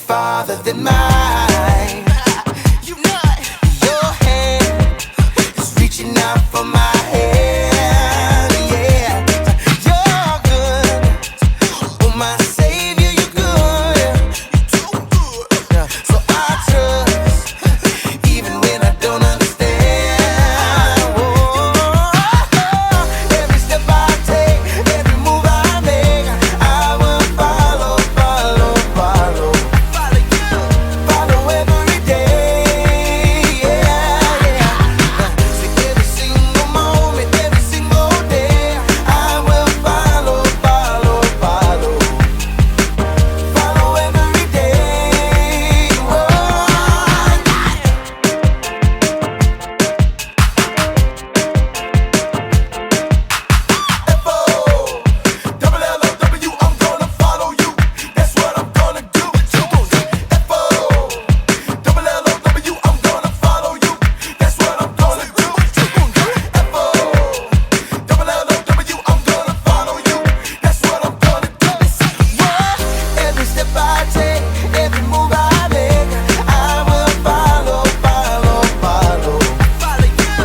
farther than mine. You know it. Your hand is reaching out for my hand. Yeah, you're good. Oh, my savior, you're good. You're too good. Yeah. So I trust, even when I don't understand. Whoa. Every step I take, every move I make, I will follow, follow, follow. Follow you. Follow every day. Yeah, yeah. So every single moment, every single day, I will follow, follow, follow. Follow every day. Whoa. F-O-double-L-O-W, I'm gonna follow you. That's what I'm gonna do. F-O-double-L-O-W, I'm gonna follow you. That's what I'm gonna do. F-O-double-L-O-W, I'm gonna follow you. That's what I'm gonna do. Every step I take, every move I make, I will follow, follow, follow. Follow you.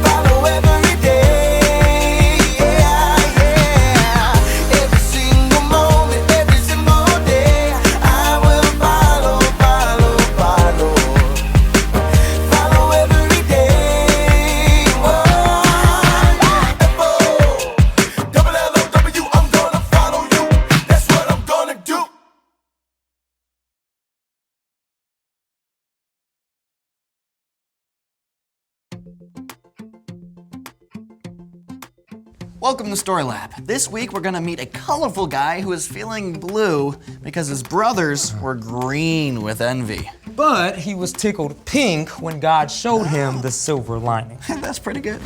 Follow every day. Yeah, yeah. Every single moment, every single day, I will follow, follow, follow. Follow every day. Whoa. F-O-double-L-O-W, I'm gonna follow you. That's what I'm gonna do. Welcome to Story Lab. This week we're gonna meet a colorful guy who is feeling blue because his brothers were green with envy. But he was tickled pink when God showed him the silver lining. That's pretty good.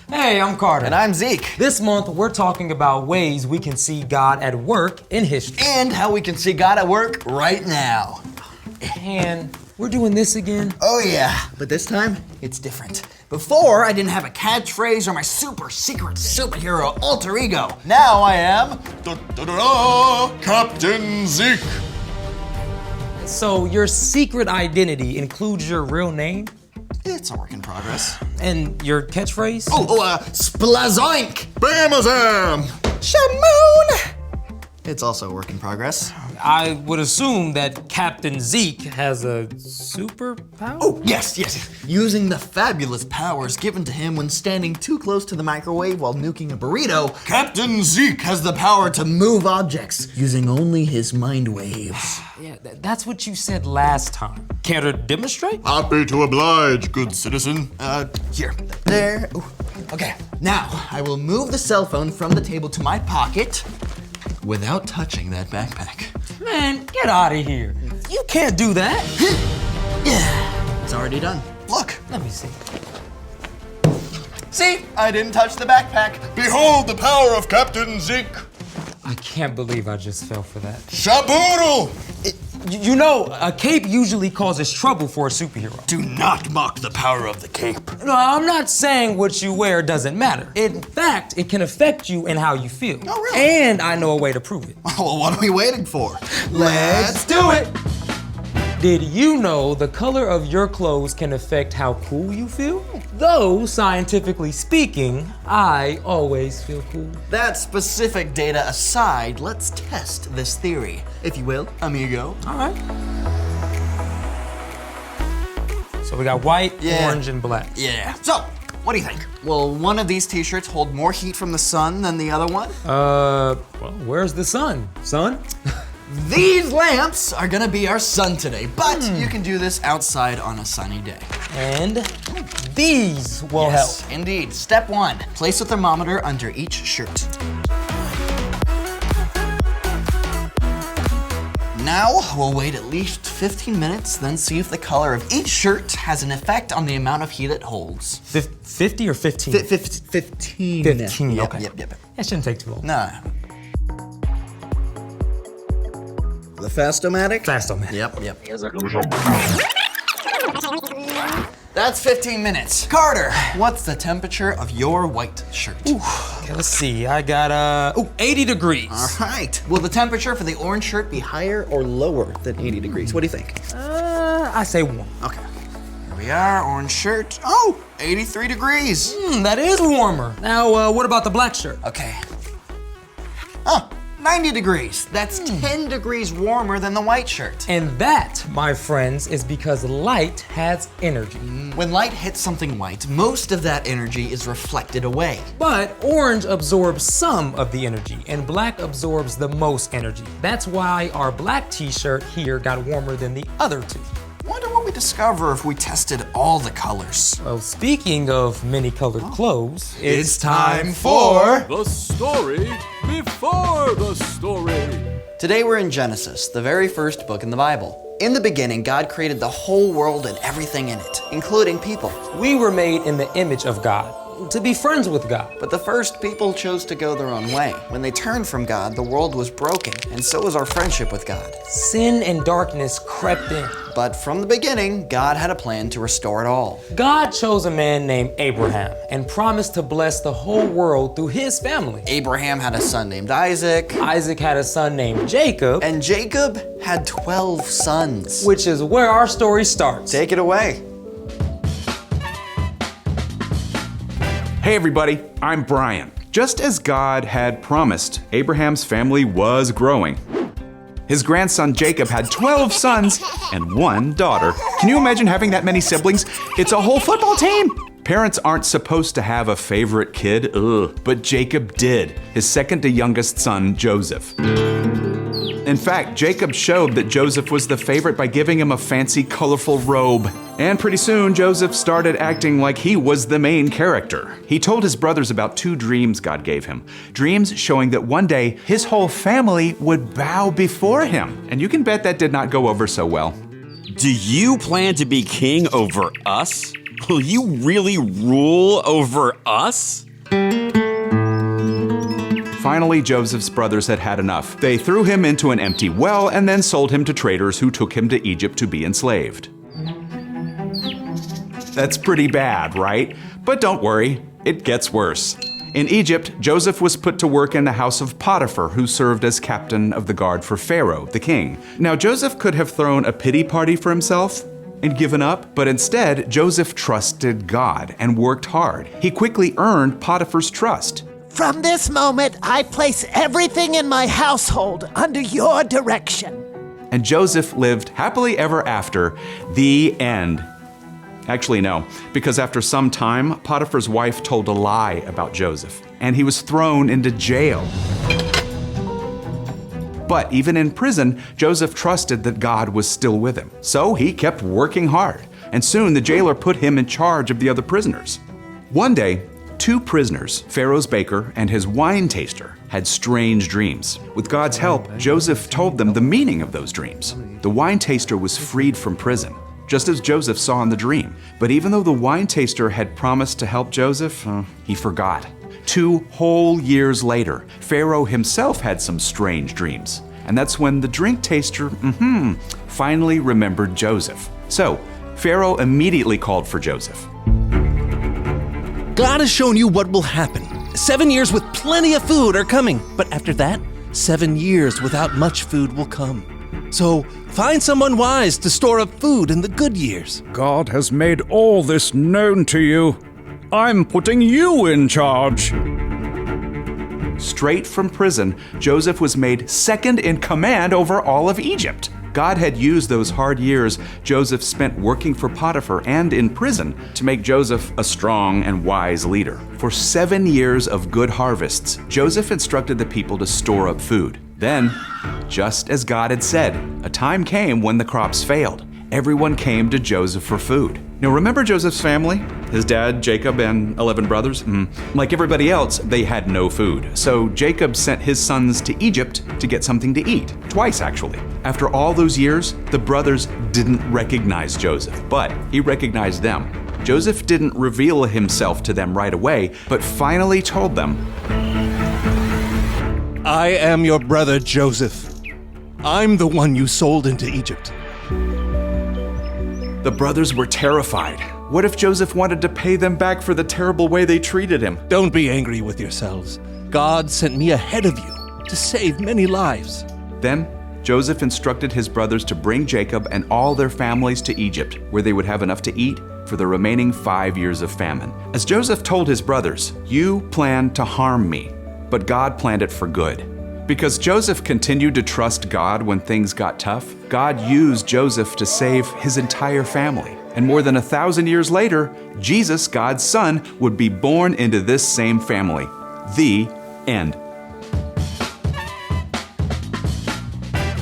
Hey, I'm Carter. And I'm Zeke. This month, we're talking about ways we can see God at work in history. And how we can see God at work right now. And we're doing this again. Oh yeah, but this time it's different. Before, I didn't have a catchphrase or my super secret superhero alter ego. Now I am Captain Zeke. So your secret identity includes your real name It's a work in progress. and your catchphrase? Splazoink! Bamazam! Shamoon! It's also a work in progress. I would assume that Captain Zeke has a superpower? Oh, yes. Using the fabulous powers given to him when standing too close to the microwave while nuking a burrito, Captain Zeke has the power to move objects using only his mind waves. Yeah, that's what you said last time. Care to demonstrate? Happy to oblige, good citizen. Here, there. Ooh. Okay, now I will move the cell phone from the table to my pocket without touching that backpack. Man, get out of here. You can't do that. Yeah, it's already done. Look, Let me see. see, I didn't touch the backpack. Behold the power of Captain Zeke. I can't believe I just fell for that. Shaboodle! You know, a cape usually causes trouble for a superhero. Do not mock the power of the cape. No, I'm not saying what you wear doesn't matter. In fact, it can affect you and how you feel. Oh, really? And I know a way to prove it. Well, what are we waiting for? Let's do it! Did you know the color of your clothes can affect how cool you feel? Though, scientifically speaking, I always feel cool. That specific data aside, let's test this theory. If you will, amigo. All right. So we got white, Yeah. orange, and black. Yeah. So, what do you think? Will one of these t-shirts hold more heat from the sun than the other one? Well, where's the sun? Sun? These lamps are gonna be our sun today, but you can do this outside on a sunny day. And these will Yes, help. indeed. Step 1, place a thermometer under each shirt. Now, we'll wait at least 15 minutes, then see if the color of each shirt has an effect on the amount of heat it holds. 50 or 15? 15. 15, Yep, okay. Yep. That shouldn't take too long. No. The Fast-O-Matic? Fast on that. Yep. That's 15 minutes. Carter, what's the temperature of your white shirt? Okay, let's see. I got 80 degrees. All right. Will the temperature for the orange shirt be higher or lower than 80 degrees? What do you think? I say warm. Okay. Here we are, orange shirt. Oh, 83 degrees. That is warmer. Now, what about the black shirt? Okay. Oh, 90 degrees. That's 10 degrees warmer than the white shirt. And that, my friends, is because light has energy. When light hits something white, most of that energy is reflected away. But orange absorbs some of the energy, and black absorbs the most energy. That's why our black t-shirt here got warmer than the other two. Wonder what we discover if we tested all the colors. Well, speaking of many colored clothes, It's time for... The story before the story. Today we're in Genesis, the very first book in the Bible. In the beginning, God created the whole world and everything in it, including people. we were made in the image of God, to be friends with God. But the first people chose to go their own way. When they turned from God, the world was broken, and so was our friendship with God. Sin and darkness crept in. But from the beginning, God had a plan to restore it all. God chose a man named Abraham and promised to bless the whole world through his family. Abraham had a son named Isaac, Isaac had a son named Jacob, and Jacob had 12 sons. which is where our story starts. Take it away. Hey everybody, I'm Brian. Just as God had promised, Abraham's family was growing. His grandson Jacob had 12 sons and 1 daughter. Can you imagine having that many siblings? It's a whole football team! Parents aren't supposed to have a favorite kid, but Jacob did, his second to youngest son, Joseph. In fact, Jacob showed that Joseph was the favorite by giving him a fancy, colorful robe. And pretty soon, Joseph started acting like he was the main character. He told his brothers about 2 dreams God gave him. Dreams showing that one day, his whole family would bow before him. And you can bet that did not go over so well. Do you plan to be king over us? Will you really rule over us? Finally, Joseph's brothers had had enough. They threw him into an empty well and then sold him to traders who took him to Egypt to be enslaved. That's pretty bad, right? But don't worry, it gets worse. In Egypt, Joseph was put to work in the house of Potiphar, who served as captain of the guard for Pharaoh, the king. Now, Joseph could have thrown a pity party for himself and given up, but instead, Joseph trusted God and worked hard. He quickly earned Potiphar's trust. From this moment, I place everything in my household under your direction. And Joseph lived happily ever after. The end. Actually, no, because after some time, Potiphar's wife told a lie about Joseph, and he was thrown into jail. But even in prison, Joseph trusted that God was still with him. So he kept working hard, and soon the jailer put him in charge of the other prisoners. One day, 2 prisoners, Pharaoh's baker and his wine taster, had strange dreams. With God's help, Joseph told them the meaning of those dreams. The wine taster was freed from prison, just as Joseph saw in the dream. But even though the wine taster had promised to help Joseph, he forgot. 2 whole years later, Pharaoh himself had some strange dreams. And that's when the drink taster, finally remembered Joseph. So, Pharaoh immediately called for Joseph. God has shown you what will happen. 7 years with plenty of food are coming, but after that, 7 years without much food will come. So find someone wise to store up food in the good years. God has made all this known to you. I'm putting you in charge. Straight from prison, Joseph was made second in command over all of Egypt. God had used those hard years Joseph spent working for Potiphar and in prison to make Joseph a strong and wise leader. For 7 years of good harvests, Joseph instructed the people to store up food. Then, just as God had said, a time came when the crops failed. Everyone came to Joseph for food. Now remember Joseph's family? His dad, Jacob, and 11 brothers? Like everybody else, they had no food. So Jacob sent his sons to Egypt to get something to eat. Twice, actually. After all those years, the brothers didn't recognize Joseph, but he recognized them. Joseph didn't reveal himself to them right away, but finally told them, I am your brother Joseph. I'm the one you sold into Egypt. The brothers were terrified. What if Joseph wanted to pay them back for the terrible way they treated him? Don't be angry with yourselves. God sent me ahead of you to save many lives. Then Joseph instructed his brothers to bring Jacob and all their families to Egypt, where they would have enough to eat for the remaining 5 years of famine. As Joseph told his brothers, "You planned to harm me, but God planned it for good." Because Joseph continued to trust God when things got tough, God used Joseph to save his entire family. And more than 1,000 years later, Jesus, God's son, would be born into this same family. The end.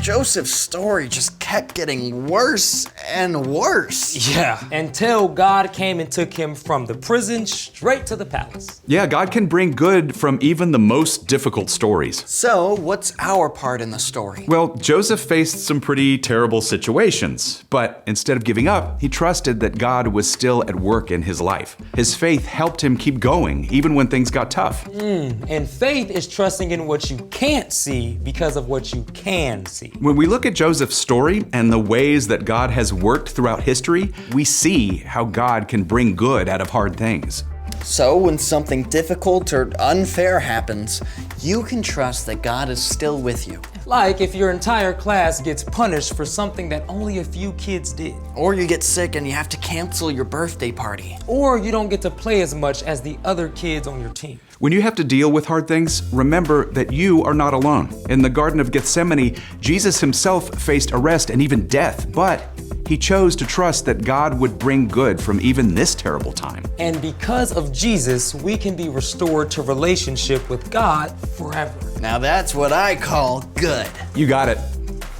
Joseph's story just kept getting worse and worse. Yeah, until God came and took him from the prison straight to the palace. Yeah, God can bring good from even the most difficult stories. So, what's our part in the story? Well, Joseph faced some pretty terrible situations, but instead of giving up, he trusted that God was still at work in his life. His faith helped him keep going, even when things got tough. And faith is trusting in what you can't see because of what you can see. When we look at Joseph's story and the ways that God has worked throughout history, we see how God can bring good out of hard things. So, when something difficult or unfair happens, you can trust that God is still with you. Like if your entire class gets punished for something that only a few kids did. Or you get sick and you have to cancel your birthday party. Or you don't get to play as much as the other kids on your team. When you have to deal with hard things, remember that you are not alone. In the Garden of Gethsemane, Jesus himself faced arrest and even death, but he chose to trust that God would bring good from even this terrible time. And because of Jesus, we can be restored to relationship with God forever. Now that's what I call good. You got it.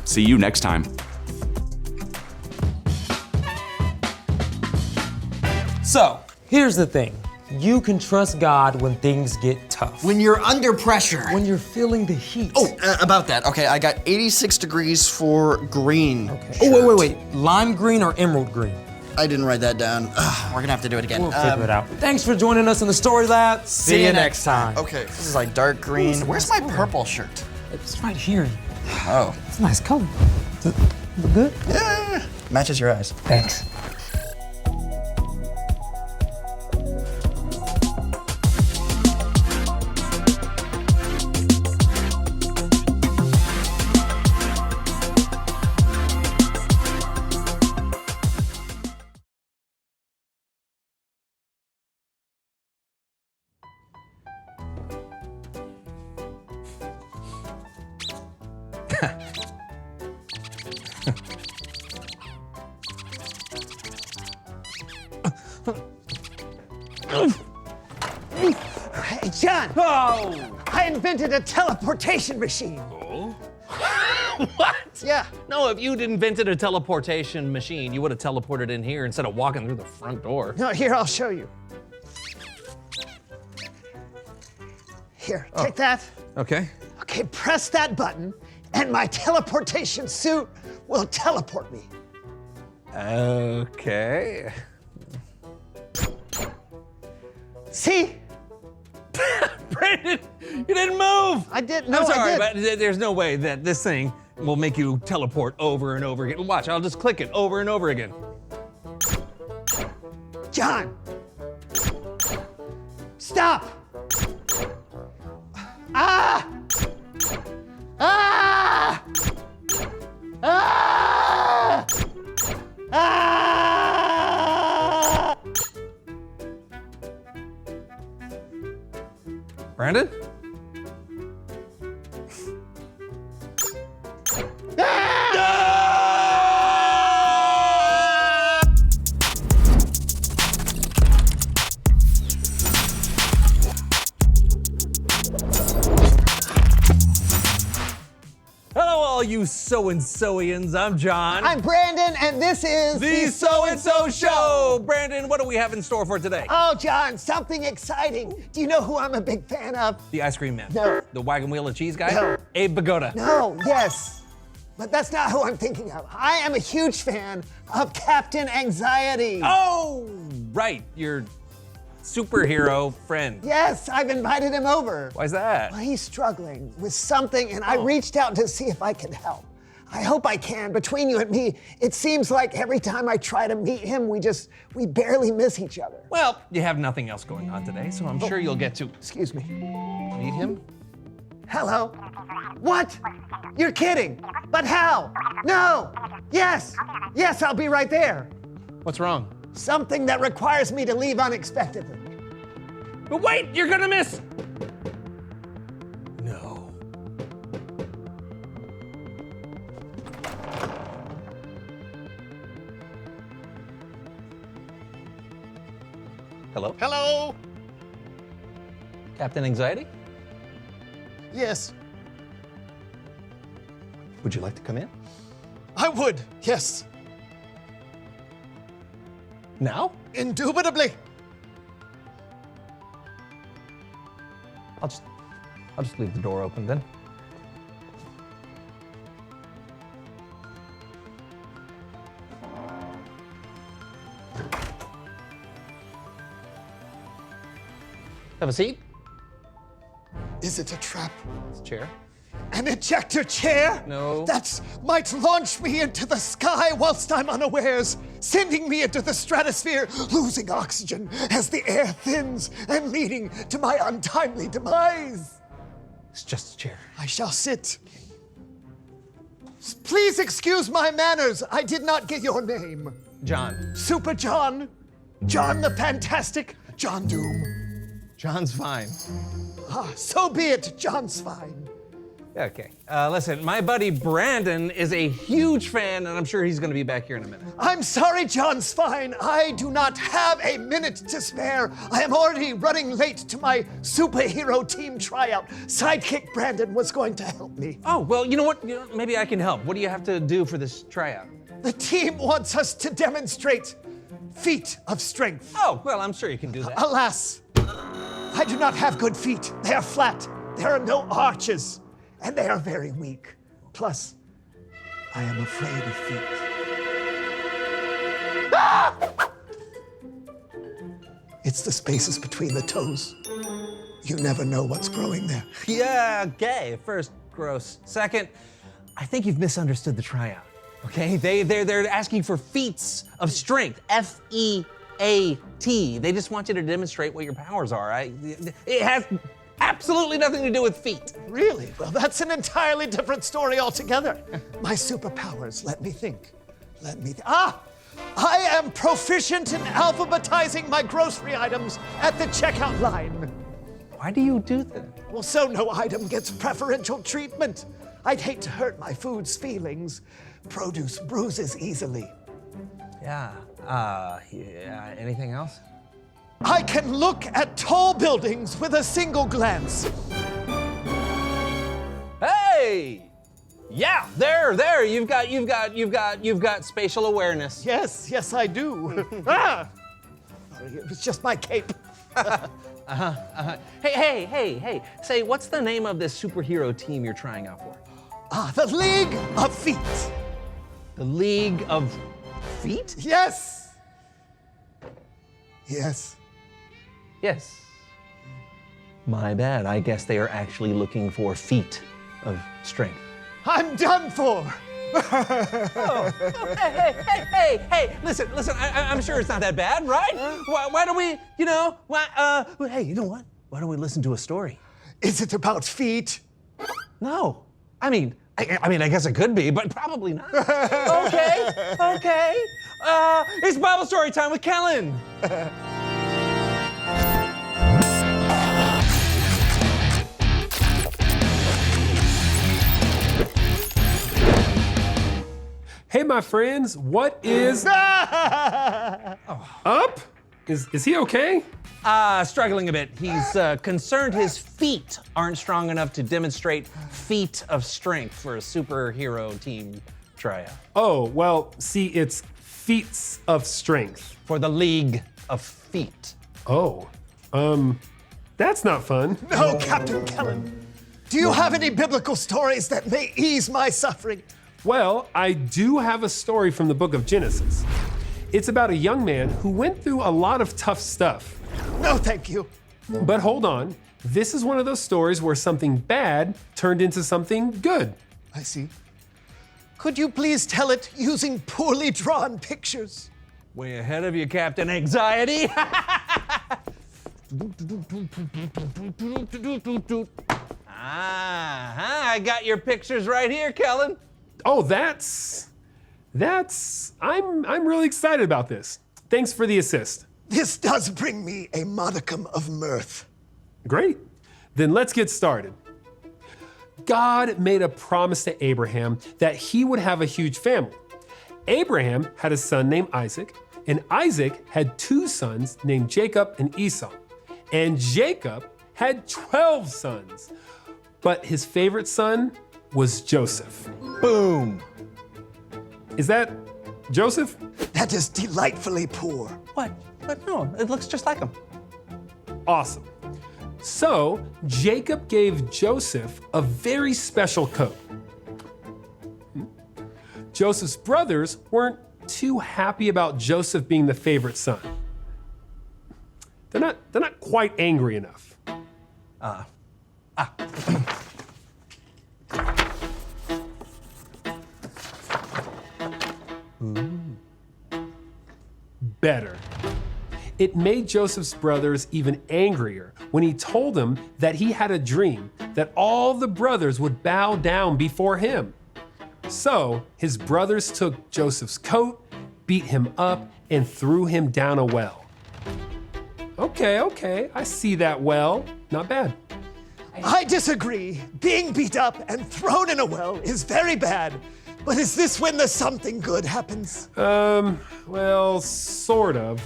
See you next time. So, here's the thing. You can trust God when things get tough. When you're under pressure. When you're feeling the heat. Oh, about that. Okay, I got 86 degrees for green. Okay. Oh, wait. Lime green or emerald green? I didn't write that down. Ugh, we're gonna have to do it again. We'll figure it out. Thanks for joining us in the Story Lab. See you next time. Okay, this is like dark green. Where's my purple shirt? It's right here. Oh. It's a nice color. Is it good? Yeah. Matches your eyes. Thanks. Hey, John! Oh! I invented a teleportation machine. What? Yeah. No, if you'd invented a teleportation machine, you would have teleported in here instead of walking through the front door. No, here, I'll show you. Here, take that. Okay. Okay, press that button, and my teleportation suit will teleport me. Okay. See? Brandon, you didn't move! I did. No, I'm sorry, I did. but there's no way that this thing will make you teleport over and over again. Watch, I'll just click it over and over again. John! Stop! Ah! Ah! Ah! Ah! Brandon? Hello, all you so-and-soians. I'm John. I'm Brandon, and this is the So-and-So Show. Brandon, what do we have in store for today? Oh, John, something exciting. Do you know who I'm a big fan of? The ice cream man. No. The wagon wheel of cheese guy? No. Abe Pagoda. No, yes. But that's not who I'm thinking of. I am a huge fan of Captain Anxiety. Oh, right. Your superhero friend. Yes, I've invited him over. Why's that? Well, he's struggling with something, and I reached out to see if I could help. I hope I can. Between you and me, it seems like every time I try to meet him, we barely miss each other. Well, you have nothing else going on today, so I'm sure you'll get to Excuse me. meet him. Hello? What? You're kidding. But how? No. Yes. Yes, I'll be right there. What's wrong? Something that requires me to leave unexpectedly. But wait, you're gonna miss. No. Hello? Hello? Captain Anxiety? Yes, Would you like to come in? I would. Yes. Now? Indubitably. I'll just leave the door open then. Have a seat. Is it a trap? It's a chair. An ejector chair? No. That might launch me into the sky whilst I'm unawares, sending me into the stratosphere, losing oxygen as the air thins and leading to my untimely demise. It's just a chair. I shall sit. Please excuse my manners. I did not get your name. John. Super John. John the Fantastic. John Doom. John's fine. Ah, so be it. John's fine. Okay. Listen, my buddy Brandon is a huge fan, and I'm sure he's going to be back here in a minute. I'm sorry, John's fine. I do not have a minute to spare. I am already running late to my superhero team tryout. Sidekick Brandon was going to help me. Oh, well, you know what? Maybe I can help. What do you have to do for this tryout? The team wants us to demonstrate feat of strength. Oh, well, I'm sure you can do that. Alas, I do not have good feet. They are flat. There are no arches. And they are very weak. Plus, I am afraid of feet. Ah! It's the spaces between the toes. You never know what's growing there. Yeah, okay. First, gross. Second, I think you've misunderstood the tryout. Okay? They're asking for feats of strength. Feat. They just want you to demonstrate what your powers are. It has absolutely nothing to do with feet. Really? Well, that's an entirely different story altogether. My superpowers, let me think. I am proficient in alphabetizing my grocery items at the checkout line. Why do you do that? Well, so no item gets preferential treatment. I'd hate to hurt my food's feelings. Produce bruises easily. Yeah. Anything else? I can look at tall buildings with a single glance. Hey! Yeah, there. You've got spatial awareness. Yes, I do. Ah! Sorry, it was just my cape. Hey. Say, what's the name of this superhero team you're trying out for? The League of Feet. The League of Feet? Yes. Yes. My bad. I guess they are actually looking for feat of strength. I'm done for. Hey, listen, I'm sure it's not that bad, right? Why don't we, hey, you know what? Why don't we listen to a story? Is it about feet? No. I mean, I guess it could be, but probably not. Okay. It's Bible story time with Kellen. Hey, my friends, what is up? Is he okay? Struggling a bit. He's concerned his feet aren't strong enough to demonstrate feat of strength for a superhero team tryout. Oh, well, see, it's feats of strength. For the League of Feet. Oh, that's not fun. No, Captain Kellen. Do you have any biblical stories that may ease my suffering? Well, I do have a story from the book of Genesis. It's about a young man who went through a lot of tough stuff. No, thank you. But hold on, this is one of those stories where something bad turned into something good. I see. Could you please tell it using poorly drawn pictures? Way ahead of you, Captain Anxiety. I got your pictures right here, Kellen. Oh, I'm really excited about this. Thanks for the assist. This does bring me a modicum of mirth. Great. Then let's get started. God made a promise to Abraham that he would have a huge family. Abraham had a son named Isaac, and Isaac had 2 sons named Jacob and Esau. And Jacob had 12 sons, but his favorite son was Joseph. Boom. Is that Joseph? That is delightfully poor. What? No, it looks just like him. Awesome. So Jacob gave Joseph a very special coat. Joseph's brothers weren't too happy about Joseph being the favorite son. They're not quite angry enough. Better. It made Joseph's brothers even angrier when he told them that he had a dream that all the brothers would bow down before him. So his brothers took Joseph's coat, beat him up, and threw him down a well. Okay, I see that well. Not bad. I disagree. Being beat up and thrown in a well is very bad. But is this when the something good happens? Well, sort of.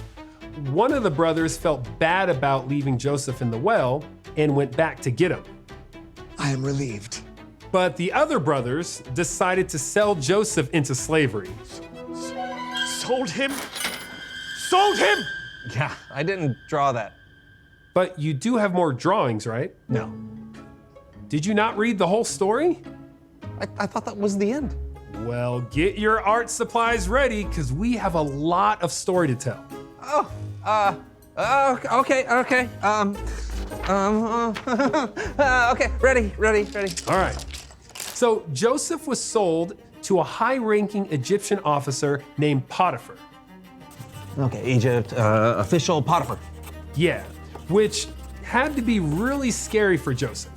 One of the brothers felt bad about leaving Joseph in the well and went back to get him. I am relieved. But the other brothers decided to sell Joseph into slavery. Sold him? Sold him! Yeah, I didn't draw that. But you do have more drawings, right? No. Did you not read the whole story? I thought that was the end. Well, get your art supplies ready, because we have a lot of story to tell. Okay. Okay, ready. All right. So Joseph was sold to a high-ranking Egyptian officer named Potiphar. Okay, Egypt, official Potiphar. Yeah, which had to be really scary for Joseph.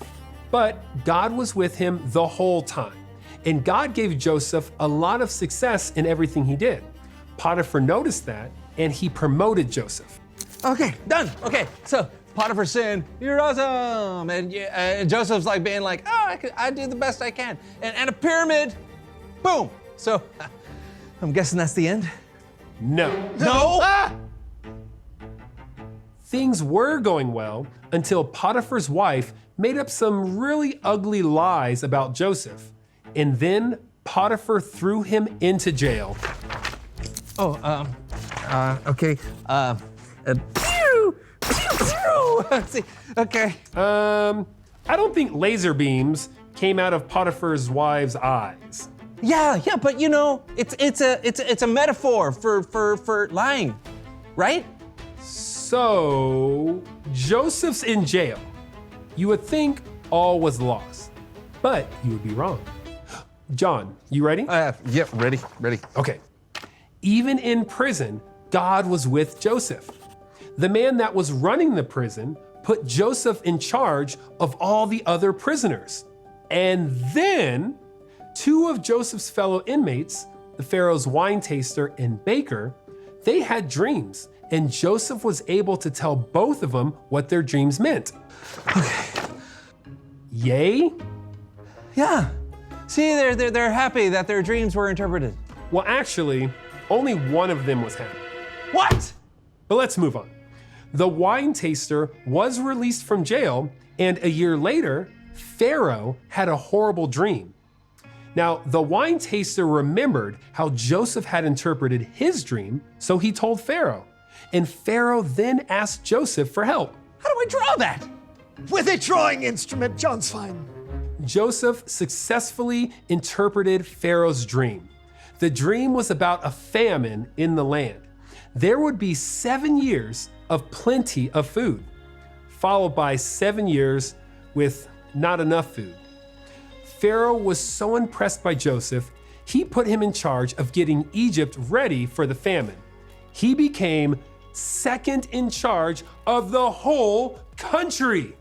But God was with him the whole time. And God gave Joseph a lot of success in everything he did. Potiphar noticed that, and he promoted Joseph. Okay, done. Okay, so Potiphar's saying, "You're awesome," and Joseph's like being like, "Oh, I do the best I can," and a pyramid, boom. So I'm guessing that's the end. No. Things were going well until Potiphar's wife made up some really ugly lies about Joseph, and then Potiphar threw him into jail. Okay. See, okay. I don't think laser beams came out of Potiphar's wife's eyes. Yeah, but you know, it's a metaphor for lying, right? So Joseph's in jail. You would think all was lost, but you would be wrong. John, you ready? Yep, ready. Okay. Even in prison, God was with Joseph. The man that was running the prison put Joseph in charge of all the other prisoners. And then 2 of Joseph's fellow inmates, the Pharaoh's wine taster and baker, they had dreams, and Joseph was able to tell both of them what their dreams meant. Okay. Yay? Yeah. See, they're happy that their dreams were interpreted. Well, actually, only one of them was happy. What? But let's move on. The wine taster was released from jail, and a year later, Pharaoh had a horrible dream. Now, the wine taster remembered how Joseph had interpreted his dream, so he told Pharaoh. And Pharaoh then asked Joseph for help. How do I draw that? With a drawing instrument, John's fine. Joseph successfully interpreted Pharaoh's dream. The dream was about a famine in the land. There would be 7 years of plenty of food, followed by 7 years with not enough food. Pharaoh was so impressed by Joseph, He put him in charge of getting Egypt ready for the famine. He became second in charge of the whole country.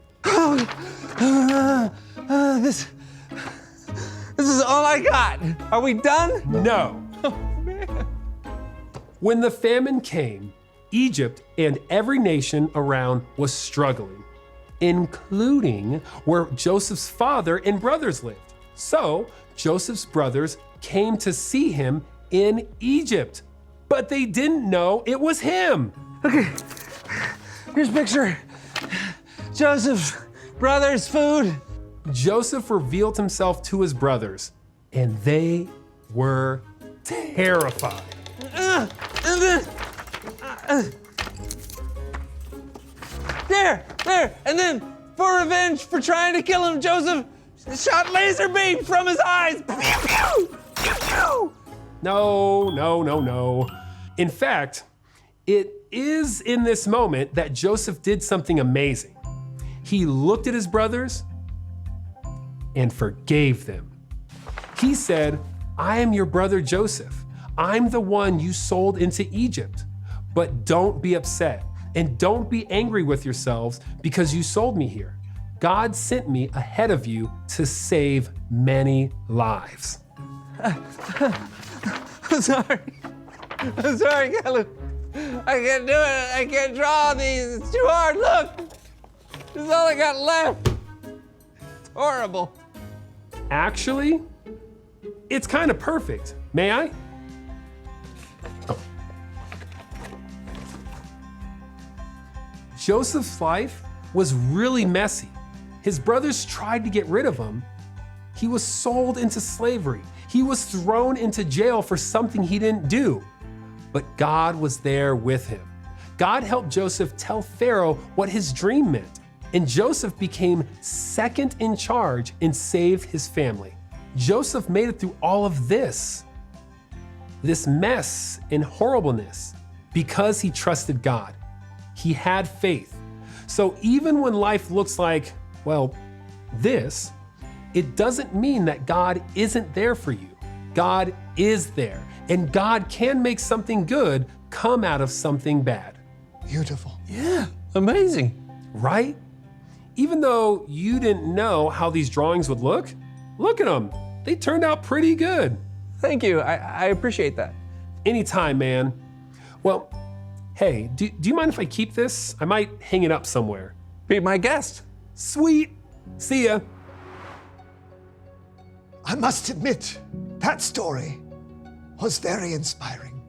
This is all I got. Are we done? No. When the famine came, Egypt and every nation around was struggling, including where Joseph's father and brothers lived. So Joseph's brothers came to see him in Egypt, but they didn't know it was him. Okay, here's a picture. Joseph's brothers' food. Joseph revealed himself to his brothers, and they were terrified. There, and then for revenge for trying to kill him, Joseph shot laser beam from his eyes. Pew, pew, pew, pew. No. In fact, it is in this moment that Joseph did something amazing. He looked at his brothers and forgave them. He said, I am your brother Joseph. I'm the one you sold into Egypt. But don't be upset and don't be angry with yourselves because you sold me here. God sent me ahead of you to save many lives. I'm sorry, Caleb. I can't do it. I can't draw these. It's too hard. Look, this is all I got left. It's horrible. Actually, it's kind of perfect. May I? Joseph's life was really messy. His brothers tried to get rid of him. He was sold into slavery. He was thrown into jail for something he didn't do. But God was there with him. God helped Joseph tell Pharaoh what his dream meant, and Joseph became second in charge and saved his family. Joseph made it through all of this mess and horribleness, because he trusted God. He had faith. So even when life looks like, well, this, it doesn't mean that God isn't there for you. God is there, and God can make something good come out of something bad. Beautiful. Yeah, amazing. Right? Even though you didn't know how these drawings would look at them. They turned out pretty good. Thank you. I appreciate that. Anytime, man. Well, hey, do you mind if I keep this? I might hang it up somewhere. Be my guest. Sweet. See ya. I must admit, that story was very inspiring.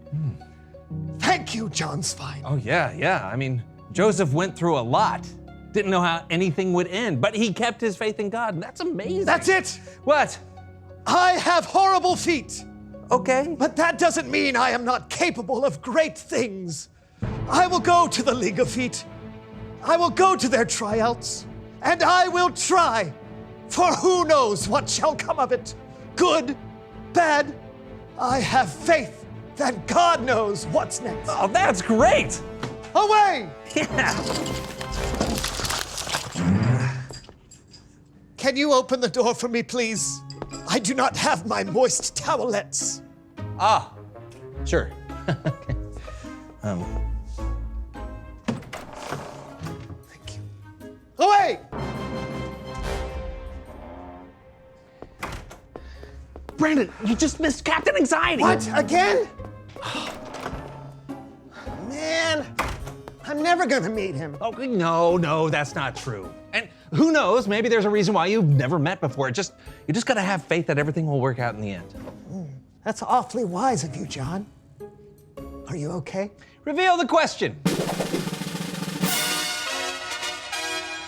Thank you, John Svine. Oh, yeah. I mean, Joseph went through a lot. Didn't know how anything would end, but he kept his faith in God, and that's amazing. That's it. What? I have horrible feet. Okay. But that doesn't mean I am not capable of great things. I will go to the League of Feet. I will go to their tryouts. And I will try. For who knows what shall come of it. Good, bad. I have faith that God knows what's next. Oh, that's great. Away! Yeah. Can you open the door for me, please? I do not have my moist towelettes. Ah, sure. Thank you. Away! Brandon, you just missed Captain Anxiety. What? Again? Man, I'm never gonna meet him. Oh, no, that's not true. And who knows, maybe there's a reason why you've never met before. You just gotta have faith that everything will work out in the end. That's awfully wise of you, John. Are you okay? Reveal the question.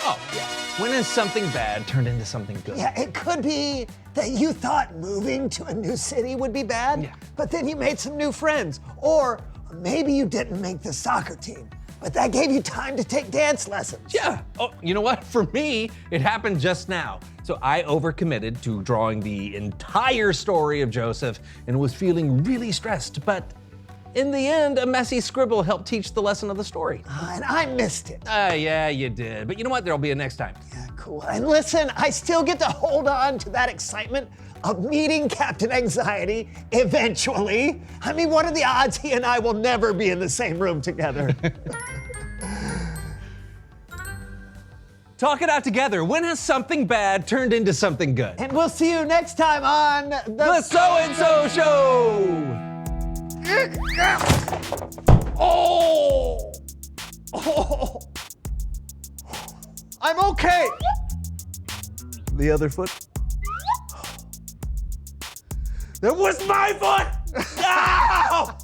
Oh, yeah. When has something bad turned into something good? Yeah, it could be that you thought moving to a new city would be bad, but then you made some new friends. Or maybe you didn't make the soccer team, but that gave you time to take dance lessons. Yeah. Oh, you know what? For me, it happened just now. So I overcommitted to drawing the entire story of Joseph and was feeling really stressed. But in the end, a messy scribble helped teach the lesson of the story. And I missed it. Yeah, you did. But you know what? There'll be a next time. Yeah, cool. And listen, I still get to hold on to that excitement of meeting Captain Anxiety eventually. I mean, what are the odds he and I will never be in the same room together? Talk it out together. When has something bad turned into something good? And we'll see you next time on The So-and-So Show! Oh! Oh! I'm okay. The other foot? That was my foot! Ow!